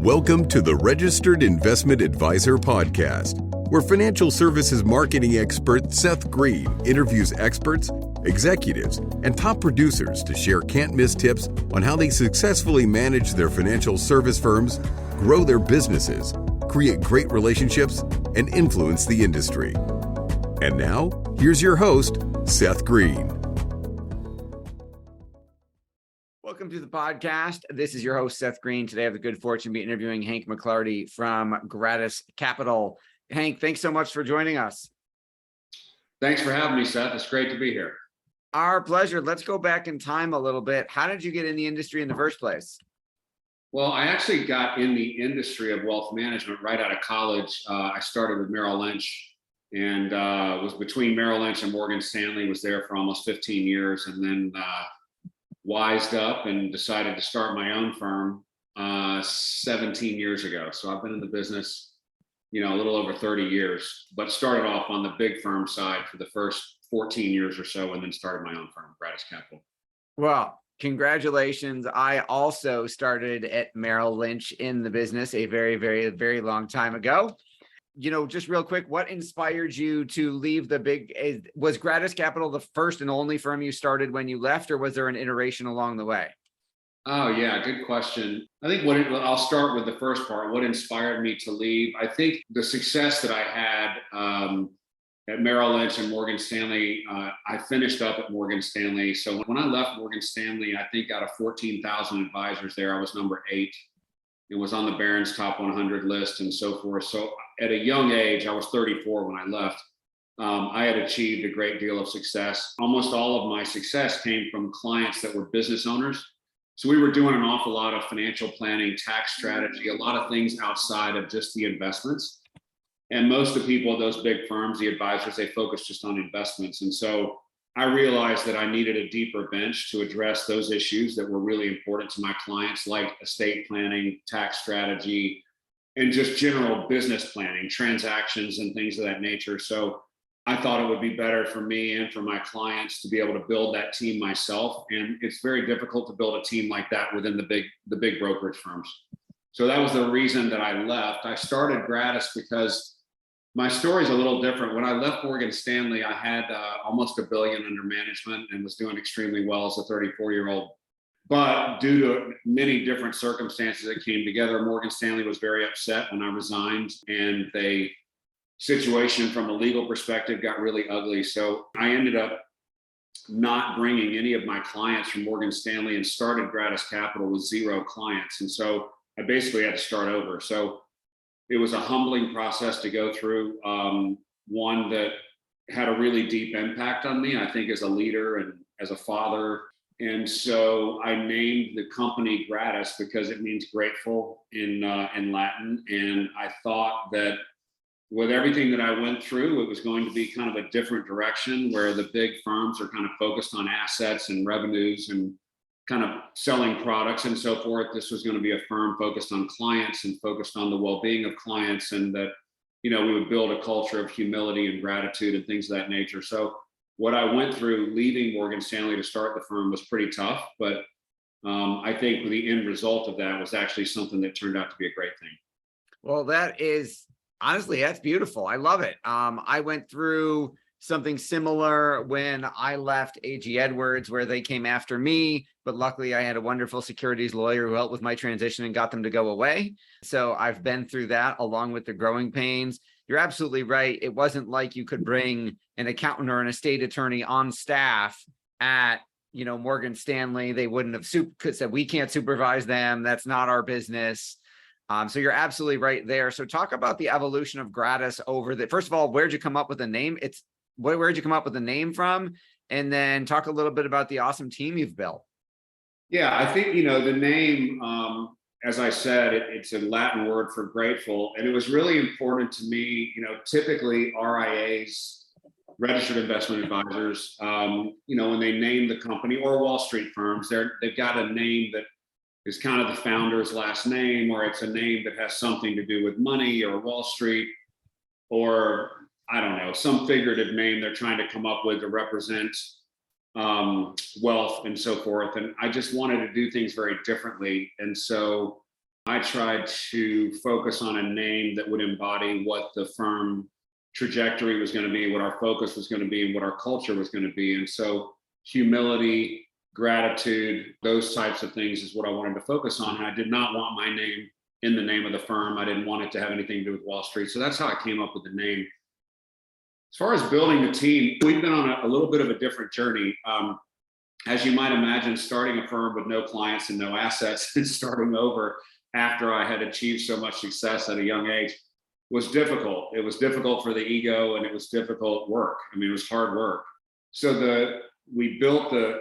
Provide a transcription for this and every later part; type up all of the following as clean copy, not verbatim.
Welcome to the Registered Investment Advisor podcast, where financial services marketing expert Seth Green interviews experts, executives, and top producers to share can't-miss tips on how they successfully manage their financial service firms, grow their businesses, create great relationships, and influence the industry. And now, here's your host, Seth Green. Welcome to the podcast. This is your host, Seth Green. Today I have the good fortune to be interviewing Hank McClarty from Gratus Capital. Hank, thanks so much for joining us. Thanks for having me, Seth. It's great to be here. Our pleasure. Let's go back in time a little bit. How did you get in the industry in the first place? Well, I actually got in the industry of wealth management right out of college. I started with Merrill Lynch and was between Merrill Lynch and Morgan Stanley, was there for almost 15 years, and then wised up and decided to start my own firm 17 years ago. So I've been in the business, a little over 30 years, but started off on the big firm side for the first 14 years or so, and then started my own firm, Gratus Capital. Well, congratulations. I also started at Merrill Lynch in the business a very, very, very long time ago. Just real quick, what inspired you to leave the big, was Gratus Capital the first and only firm you started when you left, or was there an iteration along the way? Oh yeah, good question. I think I'll start with the first part. What inspired me to leave? I think the success that I had at Merrill Lynch and Morgan Stanley, I finished up at Morgan Stanley. So when I left Morgan Stanley, I think out of 14,000 advisors there, I was number 8. It was on the Barron's top 100 list and so forth. So at a young age, I was 34 when I left. I had achieved a great deal of success. Almost all of my success came from clients that were business owners. So we were doing an awful lot of financial planning, tax strategy, a lot of things outside of just the investments. And most of the people at those big firms, the advisors, they focus just on investments. And so I realized that I needed a deeper bench to address those issues that were really important to my clients, like estate planning, tax strategy, and just general business planning, transactions and things of that nature. So I thought it would be better for me and for my clients to be able to build that team myself. And it's very difficult to build a team like that within the big brokerage firms. So that was the reason that I left. I started Gratus because my story is a little different. When I left Morgan Stanley, I had almost $1 billion under management and was doing extremely well as a 34-year-old. But due to many different circumstances that came together, Morgan Stanley was very upset when I resigned, and the situation from a legal perspective got really ugly. So I ended up not bringing any of my clients from Morgan Stanley and started Gratus Capital with 0 clients. And so I basically had to start over. So it was a humbling process to go through, one that had a really deep impact on me, I think, as a leader and as a father. And so I named the company Gratus because it means grateful in Latin. And I thought that with everything that I went through, it was going to be kind of a different direction where the big firms are kind of focused on assets and revenues and kind of selling products and so forth. This was going to be a firm focused on clients and focused on the well-being of clients, and that, we would build a culture of humility and gratitude and things of that nature. So what I went through leaving Morgan Stanley to start the firm was pretty tough, but I think the end result of that was actually something that turned out to be a great thing. Well, honestly, that's beautiful. I love it. I went through something similar when I left AG Edwards, where they came after me, but luckily I had a wonderful securities lawyer who helped with my transition and got them to go away. So I've been through that along with the growing pains. You're absolutely right. It wasn't like you could bring an accountant or an estate attorney on staff at, Morgan Stanley. They wouldn't have said, we can't supervise them. That's not our business. So you're absolutely right there. So talk about the evolution of Gratus first of all, where'd you come up with the name? Where'd you come up with the name from? And then talk a little bit about the awesome team you've built. Yeah, I think, the name, as I said, it's a Latin word for grateful. And it was really important to me, typically RIAs, registered investment advisors, when they name the company, or Wall Street firms, they've got a name that is kind of the founder's last name, or it's a name that has something to do with money or Wall Street, or I don't know, some figurative name they're trying to come up with to represent wealth and so forth. And I just wanted to do things very differently. And so I tried to focus on a name that would embody what the firm trajectory was going to be, what our focus was going to be, and what our culture was going to be. And so humility, gratitude, those types of things is what I wanted to focus on. And I did not want my name in the name of the firm. I didn't want it to have anything to do with Wall Street. So that's how I came up with the name. As far as building the team, we've been on a little bit of a different journey. As you might imagine, starting a firm with no clients and no assets and starting over after I had achieved so much success at a young age was difficult. It was difficult for the ego, and it was difficult work. I mean, it was hard work. So we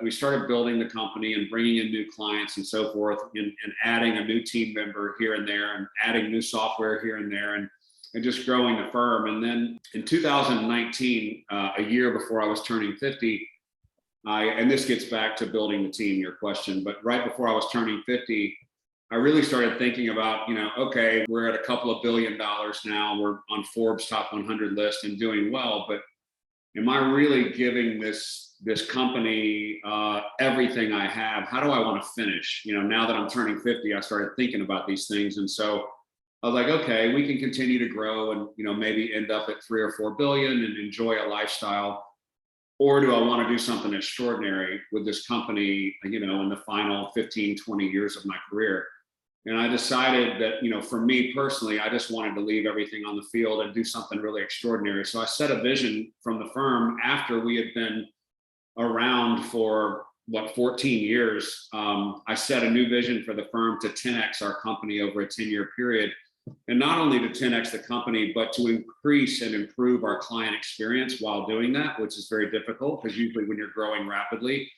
started building the company and bringing in new clients and so forth, and adding a new team member here and there, and adding new software here and there, and just growing the firm. And then in 2019, a year before I was turning 50, and this gets back to building the team, your question, but right before I was turning 50, I really started thinking about, okay, we're at a couple of $1 billion now. We're on Forbes top 100 list and doing well, but am I really giving this company everything I have? How do I want to finish? Now that I'm turning 50, I started thinking about these things. And so I was like, okay, we can continue to grow and, maybe end up at 3 or 4 billion and enjoy a lifestyle. Or do I want to do something extraordinary with this company, in the final 15, 20 years of my career? And I decided that, for me personally, I just wanted to leave everything on the field and do something really extraordinary. So I set a vision from the firm after we had been around for 14 years. I set a new vision for the firm to 10x our company over a 10-year period. And not only to 10x the company, but to increase and improve our client experience while doing that, which is very difficult because usually when you're growing rapidly,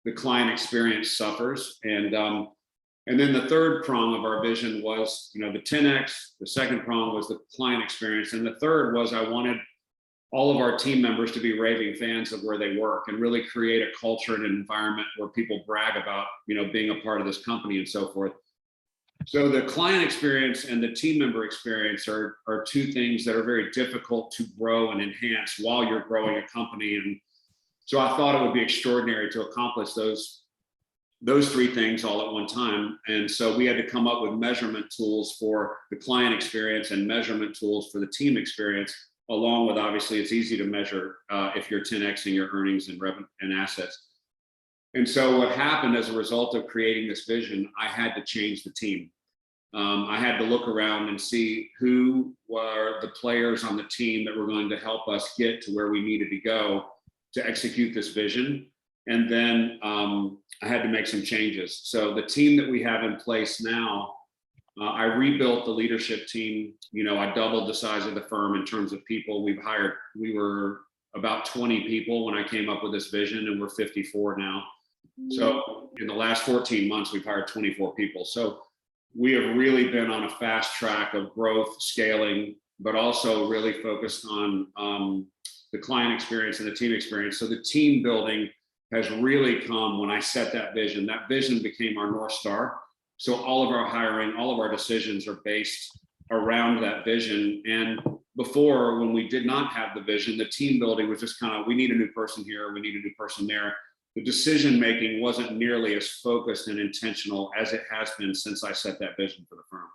the client experience suffers. And then the third prong of our vision was, the 10x. The second prong was the client experience. And the third was I wanted all of our team members to be raving fans of where they work and really create a culture and an environment where people brag about, being a part of this company and so forth. So the client experience and the team member experience are two things that are very difficult to grow and enhance while you're growing a company. And so I thought it would be extraordinary to accomplish those three things all at one time. And so we had to come up with measurement tools for the client experience and measurement tools for the team experience, along with, obviously, it's easy to measure if you're 10xing your earnings and revenue and assets. And so what happened as a result of creating this vision, I had to change the team. I had to look around and see who were the players on the team that were going to help us get to where we needed to go to execute this vision. And then I had to make some changes. So the team that we have in place now, I rebuilt the leadership team. I doubled the size of the firm in terms of people we've hired. We were about 20 people when I came up with this vision, and we're 54 now. So in the last 14 months, we've hired 24 people. So we have really been on a fast track of growth, scaling, but also really focused on the client experience and the team experience. So the team building has really come when I set that vision. That vision became our North Star. So all of our hiring, all of our decisions are based around that vision. And before, when we did not have the vision, the team building was just kind of, we need a new person here, we need a new person there. The decision-making wasn't nearly as focused and intentional as it has been since I set that vision for the firm.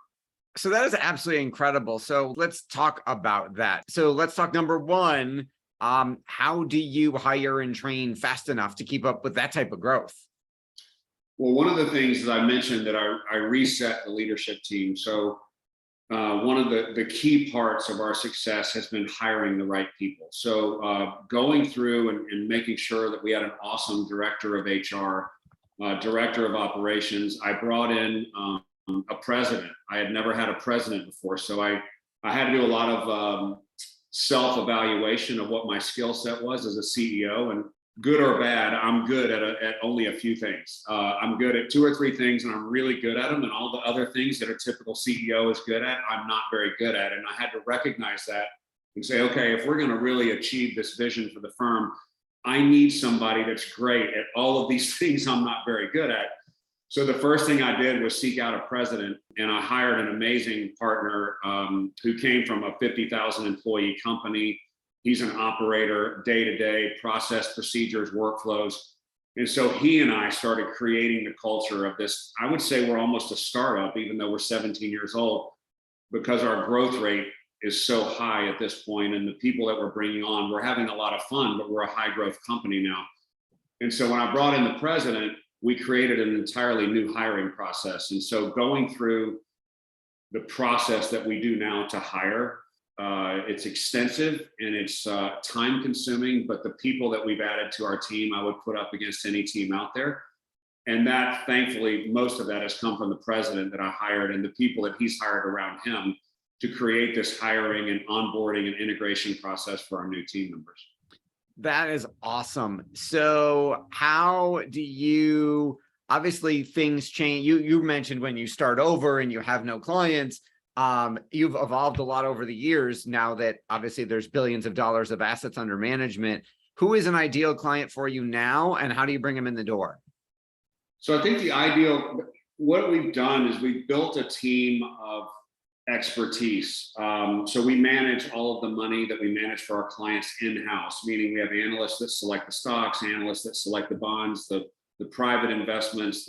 So that is absolutely incredible. So let's talk about that. So let's talk number one. How do you hire and train fast enough to keep up with that type of growth? Well, one of the things that I mentioned that I reset the leadership team. So one of the key parts of our success has been hiring the right people. So going through and making sure that we had an awesome director of HR, director of operations. I brought in a president. I had never had a president before. So I had to do a lot of self-evaluation of what my skill set was as a CEO, and good or bad, I'm good at only a few things. I'm good at 2 or 3 things, and I'm really good at them. And all the other things that a typical CEO is good at, I'm not very good at. And I had to recognize that and say, okay, if we're going to really achieve this vision for the firm, I need somebody that's great at all of these things I'm not very good at. So the first thing I did was seek out a president, and I hired an amazing partner who came from a 50,000 employee company. He's an operator, day-to-day process, procedures, workflows. And so he and I started creating the culture of this. I would say we're almost a startup, even though we're 17 years old, because our growth rate is so high at this point, and the people that we're bringing on, we're having a lot of fun, but we're a high growth company now. And so when I brought in the president, we created an entirely new hiring process. And so going through the process that we do now to hire, it's extensive and it's time consuming, but the people that we've added to our team, I would put up against any team out there. And that, thankfully, most of that has come from the president that I hired and the people that he's hired around him to create this hiring and onboarding and integration process for our new team members. That is awesome. So how do you, obviously things change. You mentioned when you start over and you have no clients, you've evolved a lot over the years now that obviously there's billions of dollars of assets under management. Who is an ideal client for you now, and how do you bring them in the door? So I think the ideal, what we've done is we've built a team of expertise. So we manage all of the money that we manage for our clients in-house, meaning we have analysts that select the stocks, analysts that select the bonds, the private investments,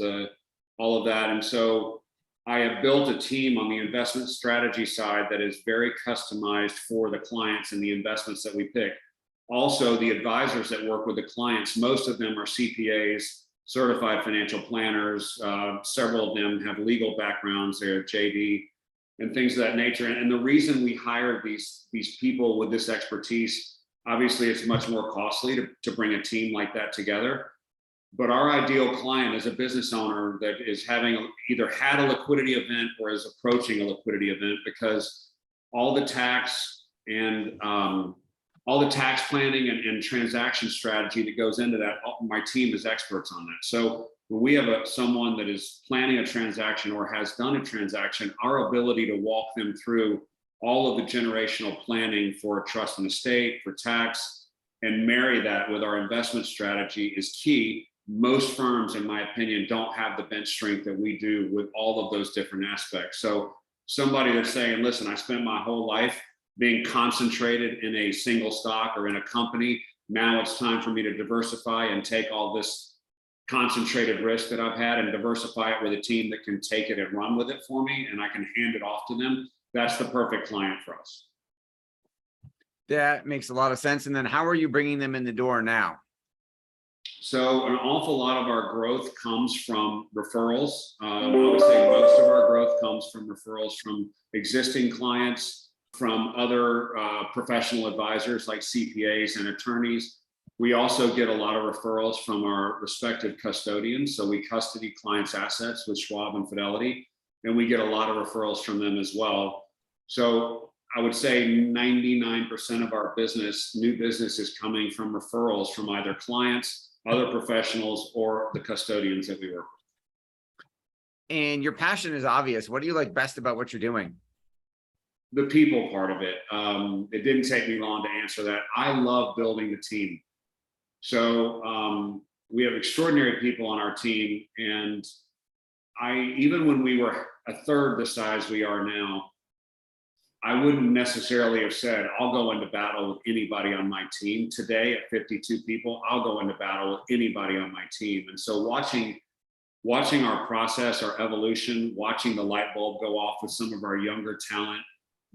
all of that. And so I have built a team on the investment strategy side that is very customized for the clients and the investments that we pick. Also, the advisors that work with the clients, most of them are CPAs, certified financial planners. Several of them have legal backgrounds, they're JD and things of that nature. And the reason we hired these people with this expertise, obviously it's much more costly to bring a team like that together. But our ideal client is a business owner that is having either had a liquidity event or is approaching a liquidity event, because all the tax and all the tax planning and transaction strategy that goes into that, my team is experts on that. So when we have someone that is planning a transaction or has done a transaction, our ability to walk them through all of the generational planning for a trust and estate, for tax, and marry that with our investment strategy is key. Most firms, in my opinion, don't have the bench strength that we do with all of those different aspects. So somebody that's saying, listen, I spent my whole life being concentrated in a single stock or in a company. Now it's time for me to diversify and take all this concentrated risk that I've had and diversify it with a team that can take it and run with it for me, and I can hand it off to them. That's the perfect client for us. That makes a lot of sense. And then how are you bringing them in the door now? So an awful lot of our growth comes from referrals. I would say most of our growth comes from referrals from existing clients, from other professional advisors like CPAs and attorneys. We also get a lot of referrals from our respective custodians. So we custody clients' assets with Schwab and Fidelity, and we get a lot of referrals from them as well. So I would say 99% of our business, new business, is coming from referrals from either clients, other professionals, or the custodians that we work with. And your passion is obvious. What do you like best about what you're doing? The people part of it. It didn't take me long to answer that. I love building the team. So we have extraordinary people on our team, and even when we were a third the size we are now, I wouldn't necessarily have said, I'll go into battle with anybody on my team. Today at 52 people, I'll go into battle with anybody on my team. And so watching our process, our evolution, watching the light bulb go off with some of our younger talent,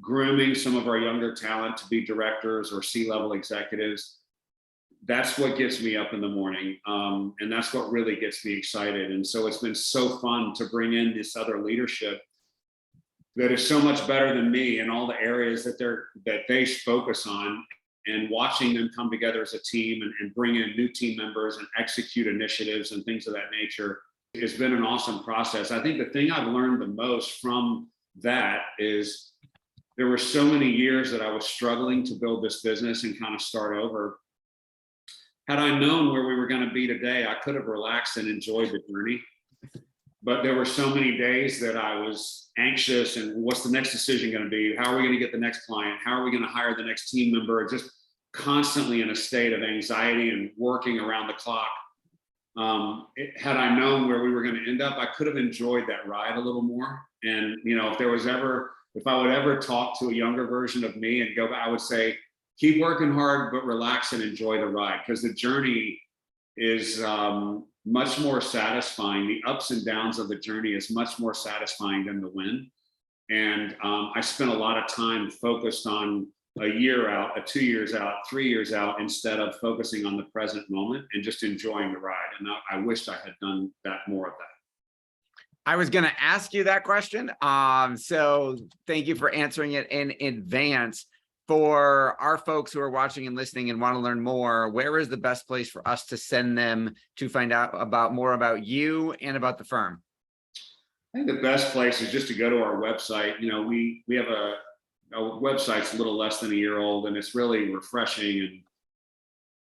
grooming some of our younger talent to be directors or C-level executives, that's what gets me up in the morning. And that's what really gets me excited. And so it's been so fun to bring in this other leadership that is so much better than me in all the areas that they focus on, and watching them come together as a team and bring in new team members and execute initiatives and things of that nature. It's been an awesome process. I think the thing I've learned the most from that is there were so many years that I was struggling to build this business and kind of start over. Had I known where we were going to be today, I could have relaxed and enjoyed the journey. But there were so many days that I was anxious, and what's the next decision going to be? How are we going to get the next client? How are we going to hire the next team member? Just constantly in a state of anxiety and working around the clock. Had I known where we were going to end up, I could have enjoyed that ride a little more. And, if I would ever talk to a younger version of me and go back, I would say, keep working hard, but relax and enjoy the ride, because the journey is much more satisfying. The ups and downs of the journey is much more satisfying than the win. And I spent a lot of time focused on a year out, 2 years out, 3 years out, instead of focusing on the present moment and just enjoying the ride. And I wished I had done that more of that. I was going to ask you that question. So thank you for answering it in advance. For our folks who are watching and listening and want to learn more, where is the best place for us to send them to find out more about you and about the firm? I think the best place is just to go to our website. You know, we have our website's a little less than a year old, and it's really refreshing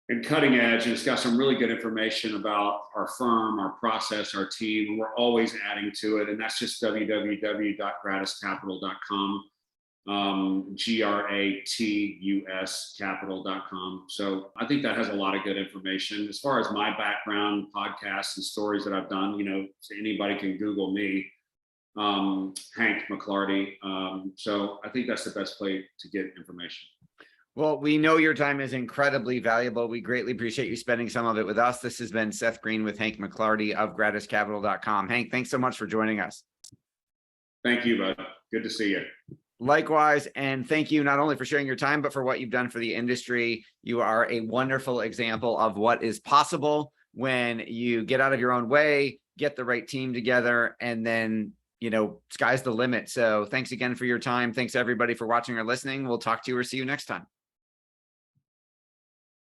and cutting edge. And it's got some really good information about our firm, our process, our team, and we're always adding to it. And that's just www.gratuscapital.com. GRATUS capital.com. So I think that has a lot of good information. As far as my background, podcasts and stories that I've done, you know, so anybody can Google me, Hank McClarty. So I think that's the best place to get information. Well, we know your time is incredibly valuable. We greatly appreciate you spending some of it with us. This has been Seth Green with Hank McClarty of gratuscapital.com. Hank, thanks so much for joining us. Thank you, bud. Good to see you. Likewise, and thank you not only for sharing your time, but for what you've done for the industry. You are a wonderful example of what is possible when you get out of your own way, get the right team together, and then, you know, sky's the limit. So thanks again for your time. Thanks everybody for watching or listening. We'll talk to you or see you next time.